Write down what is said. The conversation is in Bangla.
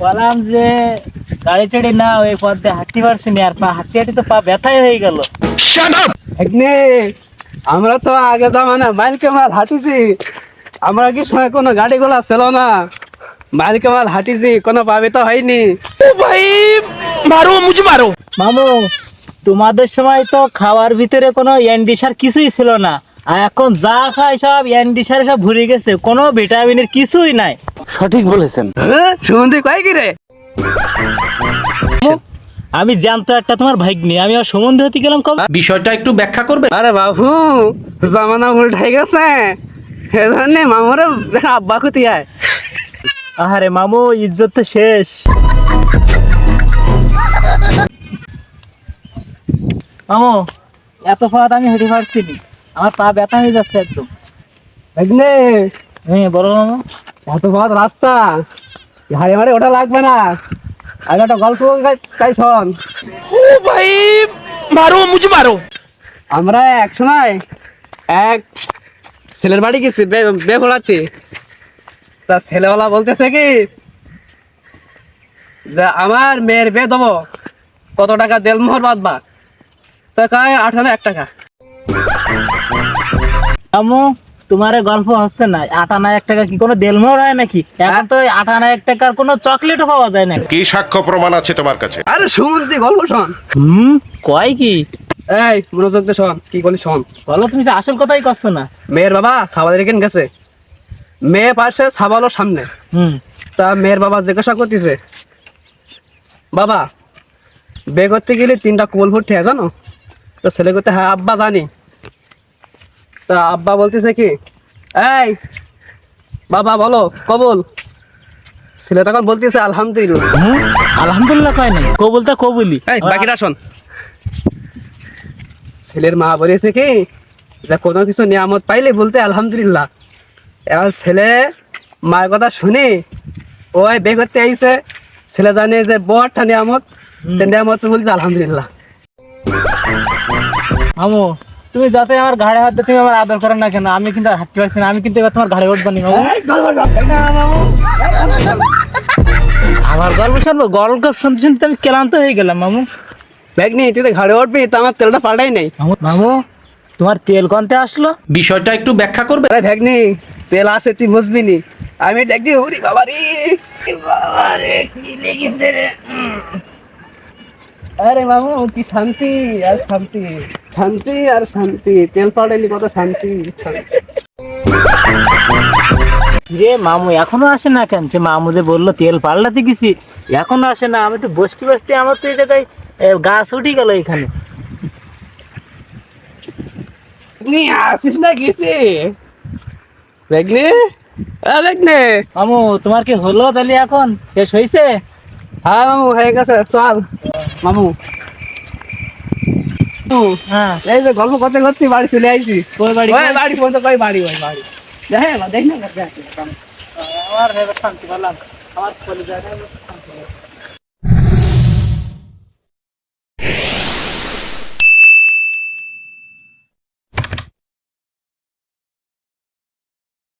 বললাম যে গাড়ি টাড়ি না ওই পথ দিয়ে হাঁটতে পারছি না, আর পা হাঁটতে হাঁটতে তো পা ব্যথাই হয়ে গেল। আমরা তো আগে জামানা মাইল কামাল হাঁটিছি, আমরা কি সময় কোনো গাড়ি গোলা ছিল না, মাইল কামাল হাঁটিছি, কোনো পাবে তো হয়নি। ও ভাই মারো মুঝে মারো। মামু, তোমাদের সময় তো খাওয়ার ভিতরে কোনো এন্ডিসার কিছুই ছিল না, আর এখন যা খায় সব এন্ডিসারে সব ভরে গেছে, কোনো ভিটামিনের কিছুই নাই। সঠিক বলেছেন। হ্যাঁ সুমন্দি কয় কি রে? আমি জানতো একটা তোমার ভাগ্নি, আমি আর সম্বন্ধে হতে গেলাম কবে। বিষয়টা একটু ব্যাখ্যা করবে? আরে বাবু জামানা উল্টাই গেছে, এজন্য মামুরে আব্বা খুতি আয়। আরে মামু, ইজ্জত তো শেষ। মামু, এত পথ আমি হেঁটে পারছি নি, আমার পা ব্যথা হয়ে যাচ্ছে একদম। ভাগ্নে হ্যাঁ বলো মামু। এত পথ রাস্তা, হাড়ে মারে ওটা লাগবে না, আগে একটা গল্প তাই শোন। ও ভাই মারো মুঝে মারো। আমরা এক সময় এক ছেলের বাড়ি গেছি বে পড়াতে, তা ছেলেওয়ালা বলতেছে কি যে আমার মেয়ের বিয়ে দেবো, কত টাকা দেল মোহর বাঁধবা? তা কয় 58 টাকা। মামু, তোমার গল্প হচ্ছে না, 58 টাকা কি কোনো দেলমোহর হয় নাকি? এখন তো 58 টাকার কোনো চকলেটও পাওয়া যায় না। কি সাক্ষ্য প্রমাণ আছে তোমার কাছে? আরে সুমন্তি গল্প শোন। কয় কি? এই মনোযোগ দিয়ে শোন, কি বলি শোন। বলো, তুমি তো আসল কথাই করছো না। মেয়ের বাবা সাবাদের এখানে গেছে, মেয়ে পাশে সাবালোর সামনে। তা মেয়ের বাবা জিজ্ঞাসা করতেছে, বাবা বে করতে গেলে 3টা কোল ফুটে জানো? তো ছেলে করতে, হ্যাঁ আব্বা জানি। তা আব্বা বলতেছে কি, এই বাবা বলো কবুল? ছেলে তখন বলতেছে আলহামদুলিল্লাহ। আলহামদুলিল্লাহ কয় নাই, কবুলটা কবুলি। এই বাকিটা শোন। ছেলের মা বলেছে কি যে কোনো কিছু নিয়ামত পাইলে বলতে আলহামদুলিল্লাহ। এবার ছেলে মায়ের কথা শুনে ওই বে করতে আইছে, ছেলে জানে যে বড়টা নিয়ামত, নিয়ামত বলছে আলহামদুলিল্লাহ। মামু, তুমি যাতে আমার ঘাড়ে হাত দিয়ে তুমি আমার আদর করো না কেন, আমি কিন্তু আর হাঁটতে পারছি না, আমি কিন্তু এবার তোমার ঘাড়ে উঠবো না মামু। আমার গল্প শুনবো, গল্প শুনতে শুনতে আমি ক্লান্ত হয়ে গেলাম মামু। ব্যাগ নিয়ে তুই তো ঘাড়ে উঠবি, তো আমার তেলটা পাল্টাই নাই। মামু, তোমার তেল কনতে আসলো? বিষয়টা একটু ব্যাখ্যা করবে? আরে ব্যাগ নি, তেল আছে তুই বুঝবি নি। আমি দেখি ওরে বাবা রে, বাবা রে কি লেগেছে রে। আরে মামু কি শান্তি আর শান্তি, শান্তি আর শান্তি, তেল পাল্টাইলি কত শান্তি। রে মামু এখনো আসে না কেন? যে মামু যে বললো তেল পাল্টাতে গেছি, এখনো আসে না। আমি তো বসতে বসতে আমার তো এই জায়গায় গাছ উঠে গেল এখানে। আসিস না গেছে বেগনে, বেগনে। মামু, তোমার কি হলো তাহলে? এখন শেষ হয়েছে? হ্যাঁ মামু হয়ে গেছে, চল মামু। হ্যাঁ, এই যে গল্প করতে করতে বাড়ি চলে আইছি। কই বাড়ি? বাড়ি পর্যন্ত কই বাড়ি, ওই বাড়ি দেখ না দেখ না। আমার শান্তি পেলাম, আমার কলিজাটা শান্তি পেলাম।